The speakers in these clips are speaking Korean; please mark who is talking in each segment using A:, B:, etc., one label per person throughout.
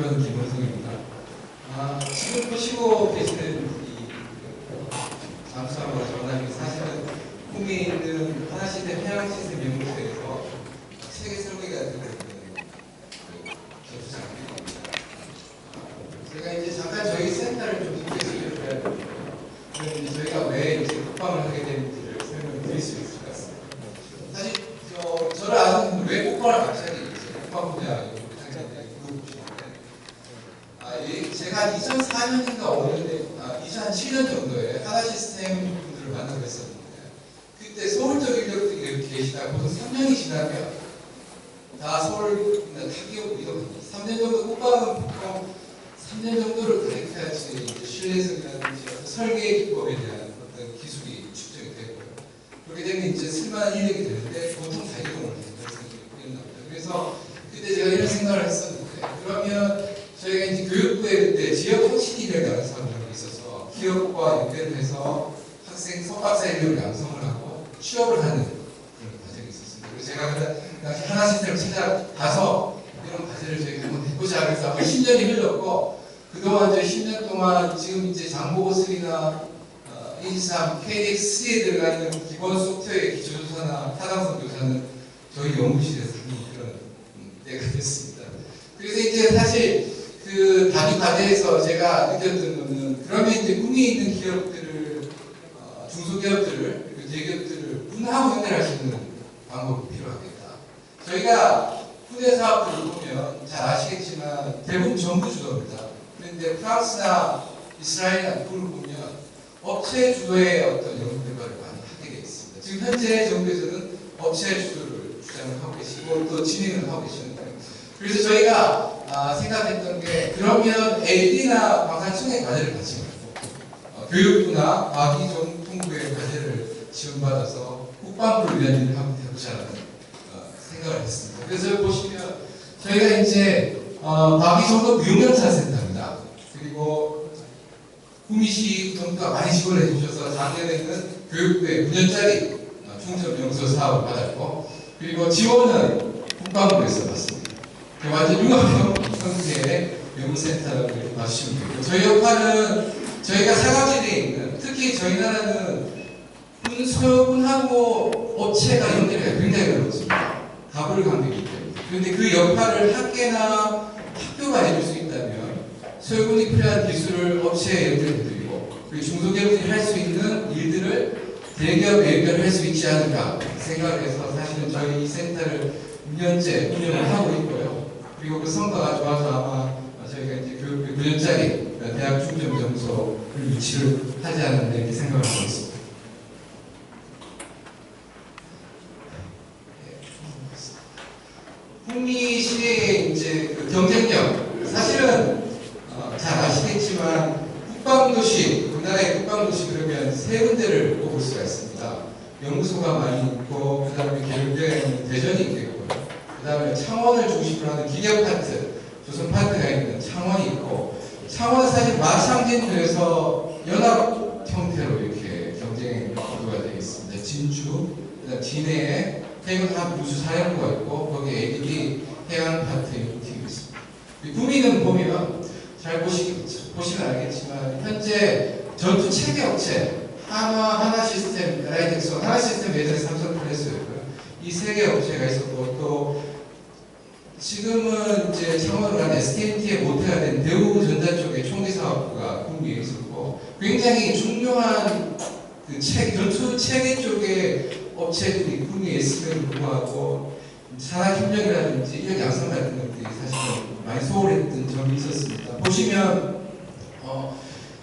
A: 이런 김원성입니다. 지금 보시고 계시는 이 잠수함과 전함이 사실은 국내에 있는 하나시스템 해양시스템 연구소에서 세계 설계가 되는 전투장비입니다. 제가 이제 잠깐 저희 센터를 좀 소개해드려야 됩니다. 저희가 왜 이제 국방을 하게 되는지를 설명드릴 수 있을 것 같습니다. 사실 저를 아시는 분은 왜 국방을 갑자기 국방 분야 연구장인데 제가 2004년인가 5년에 2007년 정도에 하나시스템 분들을 만나고 했었는데 그때 서울적 인력들이 이렇게 계시다 보통 3년이 지나면 다 서울이나 타기업 이런 3년 정도 국방은 보통 3년 정도를 가르쳐야지 신뢰성이라든지 설계 기법에 대한 어떤 기술이 축적이 되고요. 그렇게 되면 이제 쓸만한 인력이 되는데 보통 다 이동을 해요. 그래서 그때 제가 이런 생각을 했었는데 그러면 저희가 이제 교육부에 그때 지역 혁신이라는 양성을 하고 있어서 기업과 연계를 해서 학생 석박사 인력을 양성을 하고 취업을 하는 그런 과정이 있었습니다. 그래서 제가 그 당시 하나시스템을 찾아가서 이런 과제를 저희가 한번 해보자 그래서 10년이 흘렀고 그동안 이제 10년 동안 지금 이제 장보고3나 인삼, KDX3에 들어가는 기본 소프트웨어의 기초조사나 타당성 조사는 저희 연구실에서 하는 그런 때가 됐습니다. 그래서 이제 사실 그 단위 과제에서 제가 느꼈던 거는 그러면 이제 군에 있는 기업들을 중소기업들을 그리고 대기업들을 분하고 연결할 수 있는 방법이 필요하겠다. 저희가 군의 사업들을 보면 잘 아시겠지만 대부분 정부 주도입니다. 그런데 프랑스나 이스라엘이나 미국을 보면 업체 주도의 어떤 연구 결과를 많이 하게 되어 있습니다. 지금 현재 정부에서는 업체 주도를 주장을 하고 계시고 또 진행을 하고 계시는데 그래서 저희가 생각했던 게 그러면 LD나 방산청의 과제를 받지 말고 교육부나 과기정통부의 과제를 지원받아서 국방부를 위한 일을 한번 해보자는 생각을 했습니다. 그래서 보시면 저희가 이제 과기정통부 6년차 센터입니다. 그리고 구미시 정부가 많이 지원을 해주셔서 작년에는 교육부에 9년짜리 충전 명소 사업을 받았고 그리고 지원은 국방부에서 받습니다. 완전 융합형 형태의 연구센터를 봐주시면 되고 저희 역할은 저희가 사각지대에 있는 특히 저희 나라는 군소군하고 업체가 연결이 굉장히 어렵습니다. 가불 관계이기 때문에. 그런데 그 역할을 학계나 학교가 해줄 수 있다면 소유군이 필요한 기술을 업체에 연결해드리고 그리고 중소기업들이 할 수 있는 일들을 대기업에 연결할 수 있지 않을까 생각을 해서 사실은 저희 이 센터를 6년째 운영을 하고 있고요. 그리고 그 성과가 좋아서 아마 저희가 이제 교육부 9년짜리 대학 중점점수를 유치를 하지 않았나 이렇게 생각을 하고 있습니다. 구미시의 이제 그 경쟁력 사실은 잘 아시겠지만 국방도시 우리나라의 국방도시 그러면 세 군데를 꼽을 수가 있습니다. 연구소가 많이 있고 그 다음에 계룡대에 대전이 있겠고요. 그 다음에 창원을 중심으로 하는 기계 파트, 조선 파트가 있는 창원이 있고 창원은 사실 마창진도에서 연합 형태로 이렇게 경쟁 구도가 되어 있습니다. 진주, 그다음 진해에 해군함 우주사령부가 있고 거기에 ABD 해양 파트 연구팀이 있습니다. 구미는 보면 잘 보시면 알겠지만 현재 전투 체계 업체 하나시스템, LI텍스, 하나시스템 예전에 삼성플래스였고요. 이 세 개 업체가 있었고 또 지금은 이제 창원을 한 SKT에 모태가 된 대우전자 쪽의 총기사업부가 구미에 있었고 굉장히 중요한 그 전투 체계 쪽의 업체들이 구미에 있음에도 불구하고 산학협력이라든지 인력 양성 같은 것들이 사실은 많이 소홀했던 점이 있었습니다. 보시면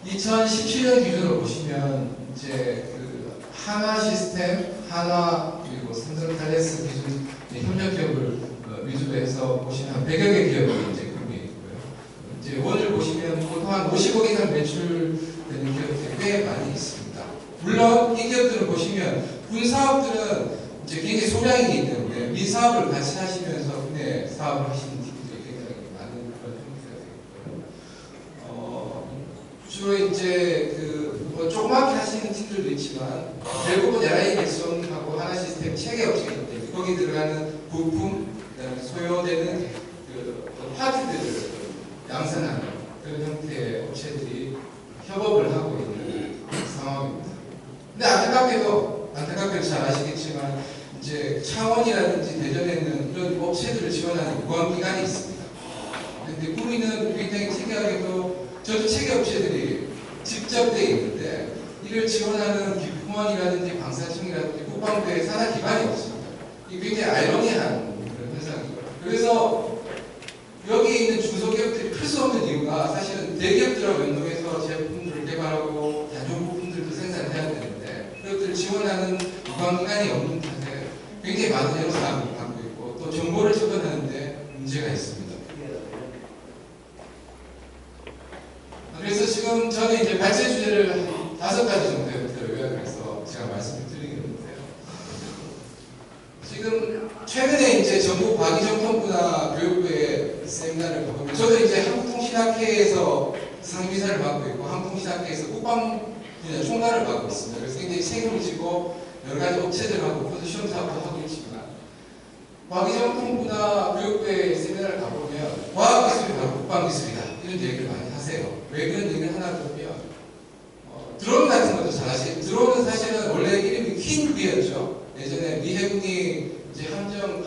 A: 2017년 기준으로 보시면 이제 그 하나시스템, 하나 그리고 삼성탈레스 기준 협력 기업을 위주로 해서 보시면 한 100여 개 기업이 이제 구미에 있고요. 이제 원을 보시면 보통 한 50억 이상 매출되는 기업들이 꽤 많이 있습니다. 물론 이 기업들을 보시면 군사업들은 이제 굉장히 소량이기 때문에 민사업을 같이 하시면서 군의 사업을 하시는 팀들이 굉장히 많은 그런 형태가 되고요. 주로 이제 뭐 조그맣게 하시는 팀들도 있지만 대부분 LI 넥슨하고 하나시스템 체계 업체이기 때문에 거기 들어가는 부품, 그다음에 소요되는 그 파트들을 양산하는 그런 형태의 업체들이 협업을 하고 있는 상황입니다. 근데 안타깝게도 잘 아시겠지만 이제 창원이라든지 대전에 있는 이런 업체들을 지원하는 유관기관이 있습니다. 근데 구미는 굉장히 특이하게도 저주체계 업체들이 직접 돼 있는데 이를 지원하는 기품원이라든지 방사청이라든지 국방부의 산하 기관이 없습니다. 이게 굉장히 아이러니한 그런 현상이고요. 그래서 여기 있는 중소기업들이 클 수 없는 이유가 사실은 대기업들하고 연동해서 제품들을 개발하고 단종 부품들도 생산해야 되는데 그것들을 지원하는 유관기관이 없는 탓에 굉장히 많은 애로사항을 갖고 있고 또 정보를 접근하는데 문제가 있습니다. 그래서 지금 저는 이제 발제 주제를 한 5가지 정도에 요약해서 제가 말씀을 드리겠는데요. 지금 최근에 이제 전국 과기정통부나 교육부의 세미나를 보면 저도 이제 한국통신학회에서 상임이사를 맡고 있고 한국통신학회에서 국방 분야 총괄을 맡고 있습니다. 그래서 굉장히 책임을 지고 여러 가지 업체들하고 포지션 사업도 하고 있지만 과기정통부나 교육부의 세미나를 가보면 과학기술이 바로 국방기술이다 이런 얘기를 많이 하세요. 왜 그런 얘기를 하나 보면 드론 같은 것도 잘 아시죠? 드론은 사실은 원래 이름이 퀸비였죠. 예전에 미 해군이 이제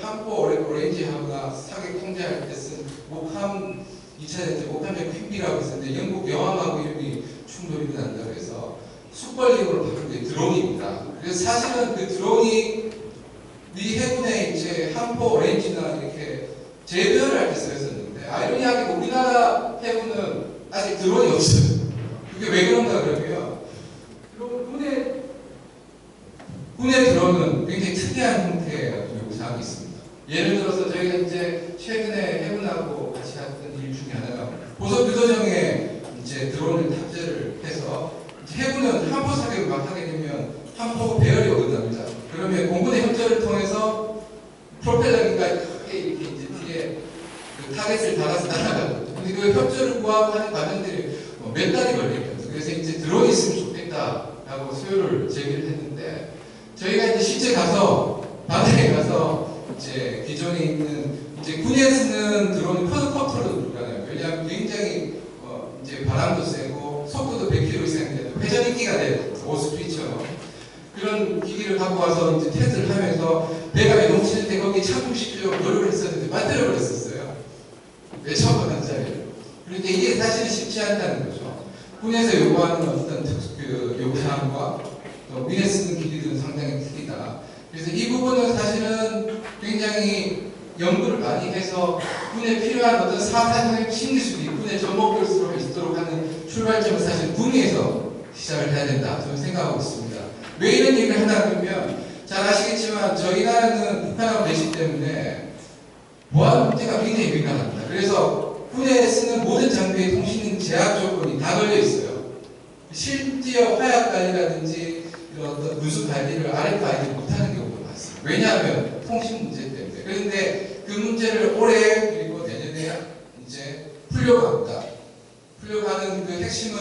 A: 함포 오렌지하우나 사격 통제할 때 쓴 목함 2차 대전 목함의 퀸비라고 있었는데 영국 여왕하고 이름이 충돌이 난다고 해서 숙벌링으로 바꾼 게 드론입니다. 그래서 사실은 그 드론이 미 해군의 이제 함포 오렌지나 이렇게 재배열을 할 때 쓰였었는데 아이러니하게 우리나라 해군은 아직 드론이 없어요. 그게 왜 그런가 그러면 군의 드론은 굉장히 특이한 형태의 요구사항이 있습니다. 예를 들어서 저희가 이제 최근에 해군하고 같이 했던 일 중에 하나가 보석교도정에 이제 드론을 탑재를 해서 해군은 함포 사격을 막 하게 되면 함포 배열이 어긋납니다. 그러면 공군의 협조를 통해서 프로펠러기가 크게 이렇게 이제 뒤에 그 타겟을 달아서 날아가거든요. 근데 그 협조를 구하고 하는 과정들이 몇 달이 걸리거든요. 그래서 이제 드론이 있으면 좋겠다라고 수요를 제기를 했는데 저희가 이제 실제 가서 바다에 가서 이제 기존에 있는 이제 군에 쓰는 드론이 쿼드커프터로 들어가요. 왜냐하면 굉장히 이제 바람도 세고 속도도 100km 이상 돼도 회전 인기가 돼요. 오스피처럼 그런 기기를 갖고 와서 이제 테스트를 하면서 배가 요동칠 때 거기 착륙시키려고 노력을 했었는데 만들어 버렸었어요. 왜 처음 하는 자리를. 그런데 이게 사실은 쉽지 않다는 거죠. 군에서 요구하는 어떤 그 요구사항과 또 민에 쓰는 기기들은 상당히 틀리다. 그래서 이 부분은 사실은 굉장히 연구를 많이 해서 군에 필요한 어떤 사사적 신기술이 군의 접목될 수 있도록 하는 출발점은 사실 군위에서 시작을 해야 된다. 저는 생각하고 있습니다. 왜 이런 얘기를 하나 그러면 잘 아시겠지만 저희 나라는 북한하고 내시 때문에 보안 문제가 굉장히 민감합니다. 그래서 군에 쓰는 모든 장비의 통신 제약 조건이 다 걸려 있어요. 실제어 화약 관리라든지 이런 어떤 누수 관리를 RFID를 못하는 경우가 많습니다. 왜냐하면 통신 문제 때문에. 그런데 그 문제를 올해 그리고 내년에 이제 풀려고 합니다. 풀려고 하는 그 핵심은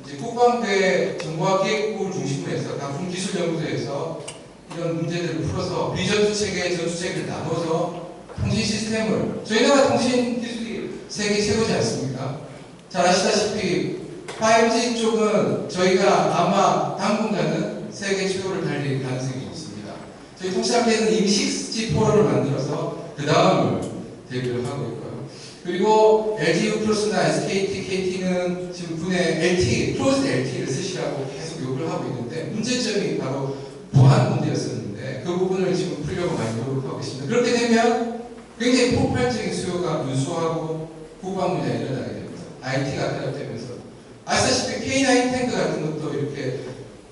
A: 이제 국방부의 정보화 기획부를 중심으로 해서 각종 기술연구소에서 이런 문제들을 풀어서 비전투체계, 전투체계를 나눠서 통신 시스템을 저희 나라 통신 기술이 세계 최고지 않습니까? 잘 아시다시피 5G 쪽은 저희가 아마 당분간은 세계 최고를 달릴 가능성이 높습니다. 저희 통신학회는 이미 6G4를 만들어서 그 다음을 대비를 하고 있고요. 그리고 LG U+나 SKT, KT는 지금 군에 LTE, 클로즈드 LTE를 쓰시라고 계속 요구를 하고 있는데 문제점이 바로 보안 문제였었는데 그 부분을 지금 풀려고 많이 노력하고 있습니다. 그렇게 되면 굉장히 폭발적인 수요가 누수하고 국방 분야에 일어나게 됩니다. IT가 결합되면서 아시다시피 K9 탱크 같은 것도 이렇게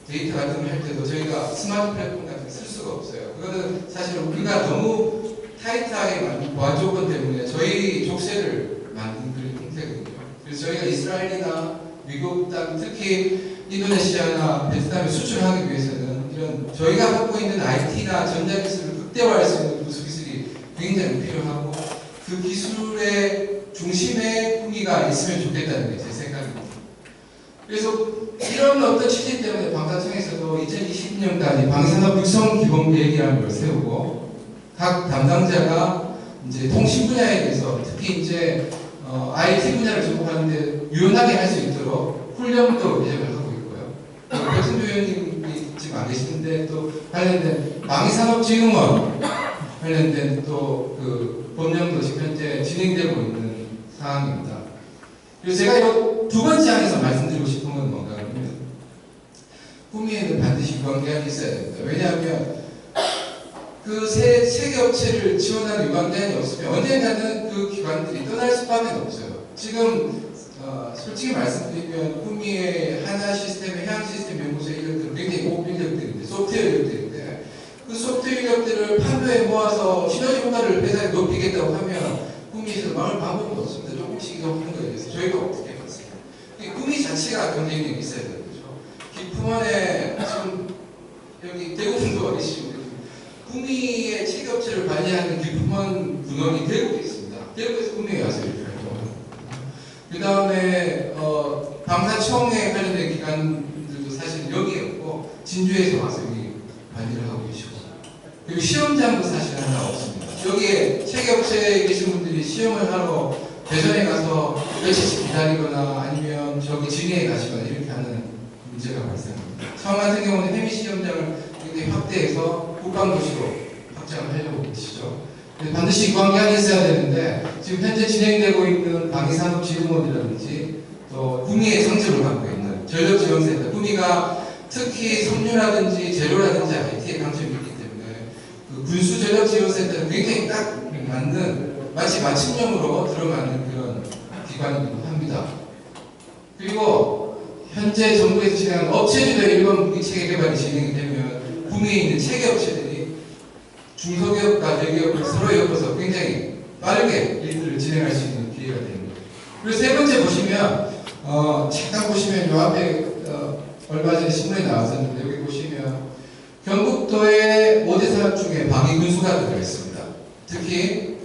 A: 데이터 같은 걸 할 때도 저희가 스마트 플랫폼 같은 거 쓸 수가 없어요. 그거는 사실 우리가 너무 타이트하게 만든 보안 조건 때문에 저희 족쇄를 만든 그런 형태거든요. 그래서 저희가 이스라엘이나 미국 땅, 특히 인도네시아나 베트남에 수출하기 위해서는 이런 저희가 갖고 있는 IT나 전자기술을 극대화할 수 있는 기술이 굉장히 필요하고 그 기술의 중심에 군기가 있으면 좋겠다는 게 제 생각입니다. 그래서 이런 어떤 취지 때문에 방사청에서도 2020년까지 방산업 육성 기본 계획이라는 걸 세우고 각 담당자가 이제 통신 분야에 대해서 특히 이제 IT 분야를 전공하는데 유연하게 할 수 있도록 훈련도 예정을 하고 있고요. 백승주 의원님이 지금 안 계시는데 또 관련된 방위산업진흥원 관련된 또 그 법령도 지금 현재 진행되고 있는 상황입니다. 그래서 제가 이 두 번째 항에서 말씀드리고 싶은 건 뭔가 하면 구미에는 반드시 유관기한이 있어야 됩니다. 왜냐하면 그 세계 업체를 지원하는 유관기한이 없으면 언젠가는 그 기관들이 떠날 수밖에 없어요. 지금 솔직히 말씀드리면 구미의 하나 시스템, 해양 시스템 연구소 인력들은 굉장히 고급 인력들인데 소프트웨어 인력들인데 그 소프트웨어 인력들을 판도에 모아서 시너지 효과를 회사에 높이겠다고 하면 구미에서 막을 방법은 없습니다. 조금씩 하는 거에 대해서 저희가 어떻게 봤습니다. 구미 자체가 경쟁력이 있어야 되는 거죠. 기품원에 지금 여기 대구분도 어디시고 구미의 체계업체를 관리하는 기품원 분원이 대구에 있습니다. 대구에서 구미에 와서 이렇게 활동을 그 다음에 방사청에 관련된 기관들도 사실 여기에 없고 진주에서 와서 여기 관리를 하고 계시고 그리고 시험장도 사실 하나 없습니다. 여기에 체계업체에 계신 분들이 시험을 하러 대전에 가서 며칠씩 기다리거나 아니면 저기 진해에 가시거나 이렇게 하는 문제가 발생합니다. 처음 같은 경우는 해미 시험장을 굉장히 확대해서 국방도시로 확장을 하려고 계시죠. 반드시 유관기한이 있어야 되는데 지금 현재 진행되고 있는 방위산업진흥원이라든지 또 구미의 장점을 갖고 있는 전력지원센터 구미가 특히 섬유라든지 재료라든지 IT의 강점이 있기 때문에 그 군수전력지원센터는 굉장히 딱 맞는 마치 맞춤형으로 들어가는 그런 기관이기도 합니다. 그리고 현재 정부에서 진행하는 업체주도 일본 무기 체계 개발이 진행이 되면 구미에 있는 체계 업체들이 중소기업과 대기업을 서로 엮어서 굉장히 빠르게 일들을 진행할 수 있는 기회가 됩니다. 그리고 세 번째 보시면 잠깐 보시면 요 앞에 얼마 전에 신문에 나왔었는데 여기 보시면 경북도의 5대 산업 중에 방위군수가 들어가 있습니다. 특히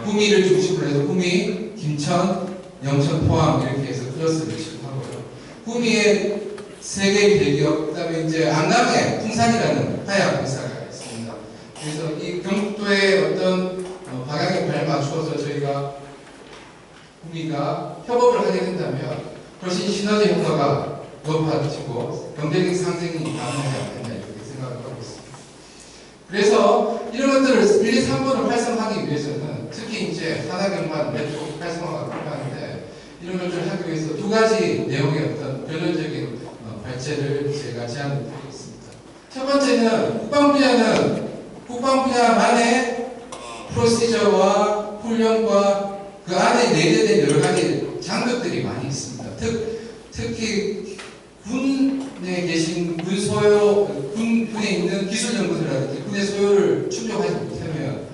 A: 구미를 중심으로 해서 구미, 김천, 영천, 포항 이렇게 해서 클러스를 지급하고요. 구미의 세계인 대기업, 그 다음에 이제 안강에 풍산이라는 화약 회사가 있습니다. 그래서 이 경북도의 어떤 방향에 발맞추어서 저희가 구미가 협업을 하게 된다면 훨씬 시너지 효과가 높아지고 경제적 상승이 가능하지 않겠냐 이렇게 생각을 하고 있습니다. 그래서 이런 것들을 1, 2, 3번을 활성화하기 위해서는 특히 이제 하나경만 메트로 활성화가 필요한데 이런 것들을 하기 위해서 두 가지 내용의 어떤 변론적인 발제를 제가 제안을 드리겠습니다. 첫 번째는 국방 분야만의 프로시저와 훈련과 그 안에 내재된 여러 가지 장벽들이 많이 있습니다. 특히 군에 계신 군에 있는 기술연구소라든지 군의 소요를 충족하지 못하면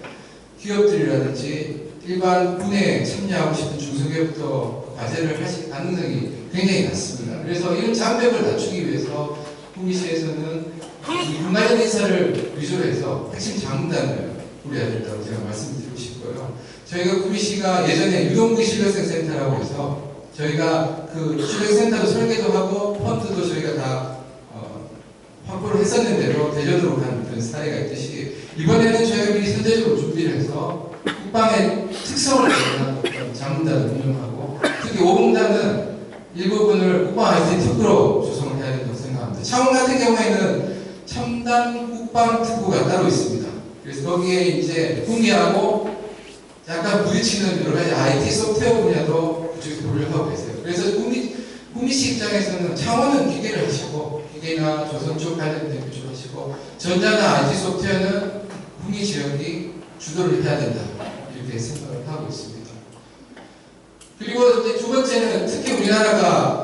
A: 기업들이라든지 일반 군에 참여하고 싶은 중소기업도 과제를 하실 가능성이 굉장히 낮습니다. 그래서 이런 장벽을 낮추기 위해서 구미시에서는 이 군 관련 인사를 위주로 해서 핵심 자문단을 꾸려야 된다고 제가 말씀드리고 싶고요. 저희가 구미시가 예전에 유동기 실력생센터라고 해서 저희가 그 실력센터도 설계도 하고 펀드도 저희가 다 확보를 했었는데도 대전으로 간 그런 사례가 있듯이 이번에는 저희가 미리 선제적으로 준비를 해서 국방의 특성을 가진 자문단을 운영하고 특히 5분단은 일부분을 국방 IT 특구로 조성을 해야 된다고 생각합니다. 차원 같은 경우에는 첨단 국방 특구가 따로 있습니다. 그래서 거기에 이제 구미하고 약간 부딪히는 여러 가지 IT 소프트웨어 분야도 그쪽에서 고려하고 계세요. 그래서 구미시 입장에서는 창원은 기계를 하시고 기계나 조선 쪽 관련된 구조를 하시고 전자나 IT 소프트웨어는 구미 지역이 주도를 해야 된다 이렇게 생각을 하고 있습니다. 그리고 이제 두 번째는 특히 우리나라가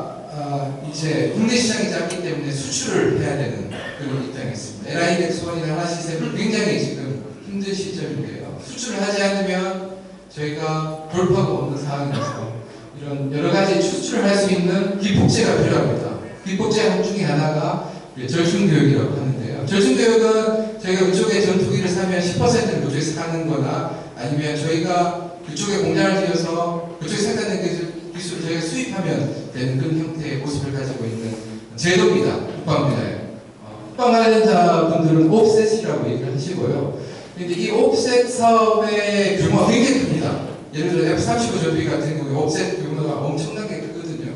A: 이제 국내 시장이 작기 때문에 수출을 해야 되는 그런 입장에 있습니다. LI넥스원이나 하나시스템은 굉장히 지금 힘든 시점인데요. 수출을 하지 않으면 저희가 돌파가 없는 상황이라서 이런 여러 가지 수출을 할 수 있는 기폭제가 필요합니다. 기폭제 중에 하나가 절충교육이라고 하는데요. 절충교육은 저희가 그쪽에 전투기를 사면 10%를 그쪽에서 사는 거나 아니면 저희가 그쪽에 공장을 지어서 그쪽에 생산된 기술을 저희가 수입하면 되는 그런 형태의 모습을 가지고 있는 제도입니다. 국방분야에. 국방 관련자분들은 옵셋이라고 얘기를 하시고요. 근데 이 옵셋 사업의 규모가 굉장히 큽니다. 예를 들어 F-35 전투기 같은 경우에 옵셋 규모가 엄청나게 크거든요.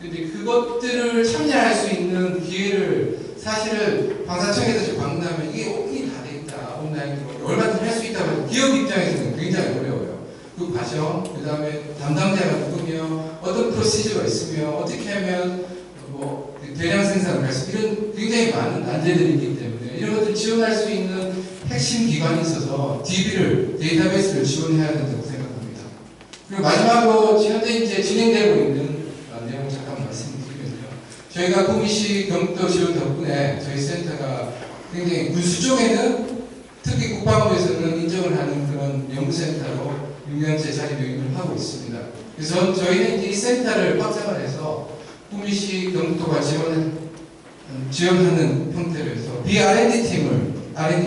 A: 근데 그것들을 참여할 수 있는 기회를 사실은 방사청에서 지금 방문하면 이게 오픈이 다 돼 있다. 온라인으로 얼마든지 할 수 있다고 기업 입장에서는 굉장히 어려워요. 그 과정, 그 다음에 담당자가 누구며 어떤 프로시저가 있으며 어떻게 하면 뭐 대량 생산을 할 수 이런 굉장히 많은 난제들이 있기 때문에 이런 것들 지원할 수 있는 핵심 기관이 있어서 DB를 데이터베이스를 지원해야 된다고 생각합니다. 그리고 마지막으로 현재 이제 진행되고 있는 내용 잠깐 말씀드리면요. 저희가 구미시 경북도 지원 덕분에 저희 센터가 굉장히 군수 쪽에는 특히 국방부에서는 인정을 하는 그런 연구센터로 6년째 자리매김을 하고 있습니다. 그래서 저희는 이제 이 센터를 확장을 해서 구미시 경북도가 지원하는 형태로 해서 B&D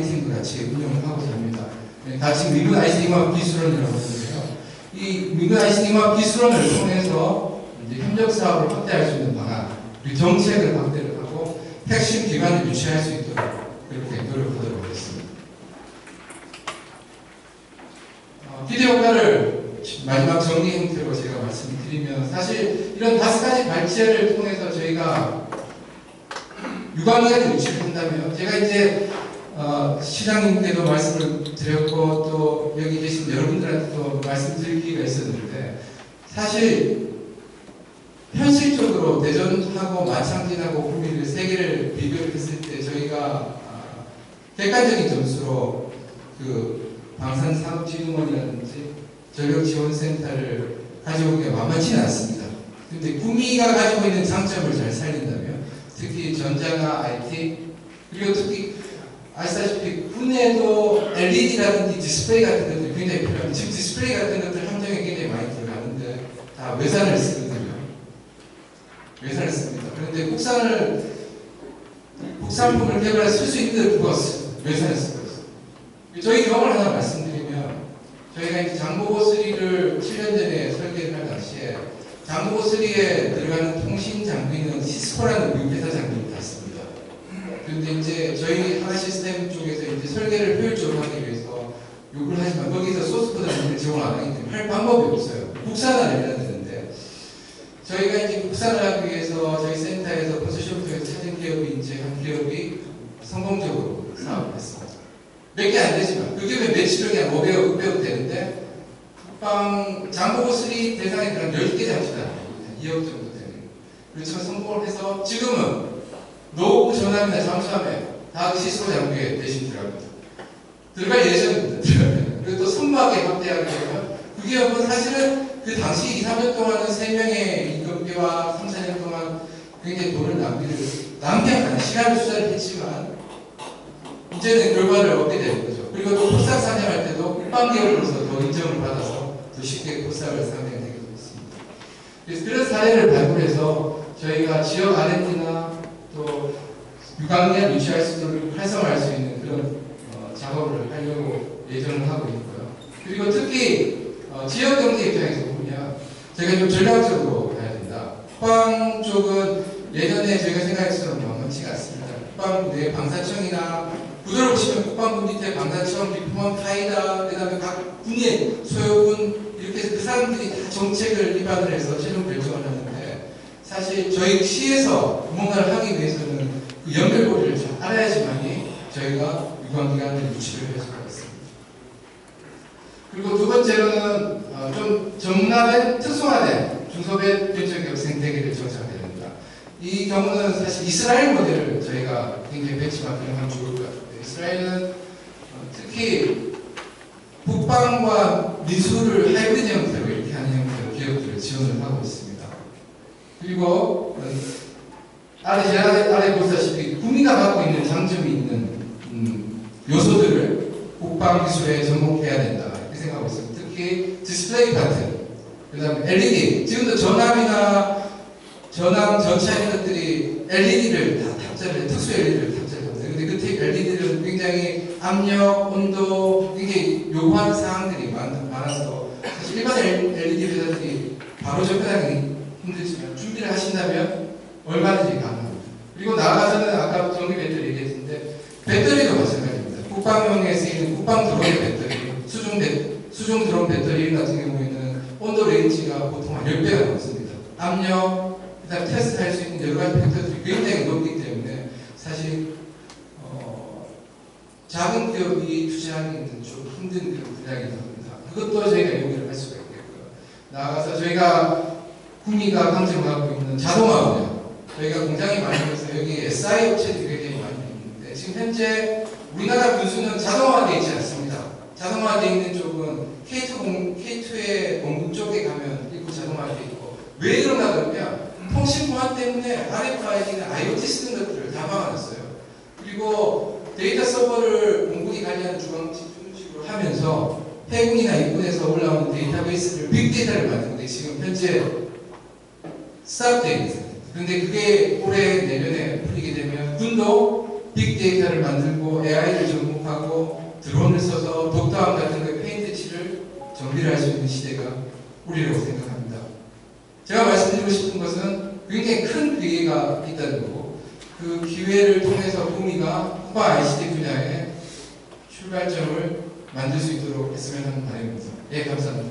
A: 팀도 같이 운영을 하고자 합니다. 같이 민군 ICT융합 기술원이라고 하는데요. 이 민군 ICT융합 기술원을 통해서 이제 협력 사업을 확대할 수 있는 방안, 그리고 정책을 확대를 하고 핵심 기관을 유치할 수 있도록 그렇게 노력하도록 하겠습니다. 기대 효과를 마지막 정리 형태로 제가 말씀드리면 사실 이런 5가지 발제를 통해서 저희가 유관기관을 유치를 한다면 제가 이제 시장님께도 말씀을 드렸고 또 여기 계신 여러분들한테도 말씀드릴 기회가 있었는데 사실 현실적으로 대전하고 마창진하고 구미를 3개를 비교를 했을 때 저희가 객관적인 점수로 그 방산산업진흥원이라든지 전력지원센터를 가져오기가 만만치는 않습니다. 근데 구미가 가지고 있는 장점을 잘 살린다면 특히 전자나 IT 그리고 특히 아시다시피 군에도 LED라든지 디스플레이 같은 것들이 굉장히 필요합니다. 지금 디스플레이 같은 것들 함정에 굉장히 많이 들어가는데 다 외산을 쓰거든요. 외산을 씁니다. 그런데 국산품을 개발해서 쓸 수 있는데 누가 외산을 쓰고 있어요. 저희 경험을 하나 말씀드리면 저희가 이제 장보고3를 7년 전에 설계를 할 당시에 장보고3에 들어가는 통신 장비는 시스코라는 미국 회사 장비를 다 씁니다. 그런데 이제 저희 하나 시스템 쪽에서 이제 설계를 효율적으로 하기 위해서 요구를 하지만 거기서 소스코드를 지원을 안 하기 때문에 할 방법이 없어요. 국산을 해야 되는데 저희가 이제 국산을 하기 위해서 저희 센터에서 컨소시엄을 통해서 찾은 기업이 이제 한 기업이 성공적으로 사업을 했습니다. 몇 개 안 되지만 그 기업에 매출력이 한 500억, 600억 되는데 국방 장보고3 대상에 들어간 10개 장치가 한 2억 정도 되는 그렇지만 성공을 해서 지금은 노후 전함이나 잠수함에 다 시스코 장비에 대신 들어갑니다. 들어갈 예정입니다. 그리고 또 선박에 확대하게 되면 그 기업은 사실은 그 당시 2, 3년 동안은 3명의 임금비와 3, 4년 동안 굉장히 돈을 낭비하는 시간을 투자를 했지만 이제는 결과를 얻게 되는 거죠. 그리고 또 포싹 사냥할 때도 국방기업으로서 더 인정을 받아서 더 쉽게 포싹을 상대하게 되고 있습니다. 그래서 그런 사례를 발굴해서 저희가 지역 R&D나 또 유관기관 유치할 수 있도록 활성화할 수 있는 그런 작업을 하려고 예정을 하고 있고요. 그리고 특히 지역 경제 입장에서 보면 저희가 좀 전략적으로 가야 된다. 국방 쪽은 예전에 저희가 생각했던 만만치가 않습니다. 국방부 내 방사청이나 구도를 보시면 국방부 밑에 방사청, 리포먼, 카이다, 그 다음에 각 군의 소요군 이렇게 해서 그 사람들이 다 정책을 입안을 해서 최종 결정을 하는데 사실 저희 시에서 무언가를 하기 위해서는 그 연결고리를 좀 알아야지만이 저희가 유관기관을 유치를 해줄 것 같습니다. 그리고 두 번째로는 좀 정밀화된 특성화된 중소벤 벤처기업 생태계를 정착해야 됩니다. 이 경우는 사실 이스라엘 모델을 저희가 굉장히 벤치마킹을 하면 좋을 것 같아요. 이스라엘은 특히 국방과 미술을 하이브리드 형태로 이렇게 하는 형태로 기업들을 지원을 하고 있습니다. 그리고 아래 보시다시피 국민가 갖고 있는 장점이 있는 요소들을 국방 기술에 접목해야 된다 이렇게 생각하고 있습니다. 특히 디스플레이 같은 그 다음에 LED 지금도 전함이나 전함 전차 이런 것들이 LED를 다 탑재를 특수 LED를 탑재를 합니다. 근데 그 LED들은 굉장히 압력, 온도 굉장히 요구하는 사항들이 많아서 사실 일반 LED 회사들이 바로 접근하기 힘들지만 준비를 하신다면 얼마든지 가능합니다. 그리고 나아가서는 아까 전기 배터리 얘기했는데 배터리도 마찬가지입니다. 국방용에 쓰이는 국방 드론의 배터리, 수중 드론 배터리 같은 경우에는 압력, 그다음 테스트할 수 있는 여러 가지 팩터들이 굉장히 높기 때문에 사실 작은 기업이 투자하기는 좀 힘든 그런 분야이긴 합니다. 그것도 저희가 연구를 할 수가 있겠고요. 나아가서 저희가 국미가 강점하고 있는 자동화 분야, 저희가 공장이 많이 있어서 여기 SI 업체들이 굉장히 많이 있는데 지금 현재 우리나라 분수는 자동화되어 있지 않습니다. 자동화되어 있는 쪽은 K2의 공급 쪽에 가면 일부 자동화되어 있고, 왜 그러나 그러면 통신보안 때문에 RFID나 IoT 쓰는 것들을 다 막아놨어요. 그리고 데이터 서버를 공군이 관리하는 주식으로 하면서 해군이나 일본에서 올라오는 데이터베이스를 빅데이터를 만드는데 지금 현재 스탑되어 있어요. 그런데 그게 올해 내년에 풀리게 되면 군도 빅데이터를 만들고 AI를 접목하고 드론을 써서 독다운 같은 그 페인트 칠을 정비를 할 수 있는 시대가 오리라고 생각합니다. 제가 말씀드리고 싶은 것은 굉장히 큰 기회가 있다는 거고, 그 기회를 통해서 국미가 후바 ICT 분야에 출발점을 만들 수 있도록 했으면 하는 바람입니다. 예, 감사합니다.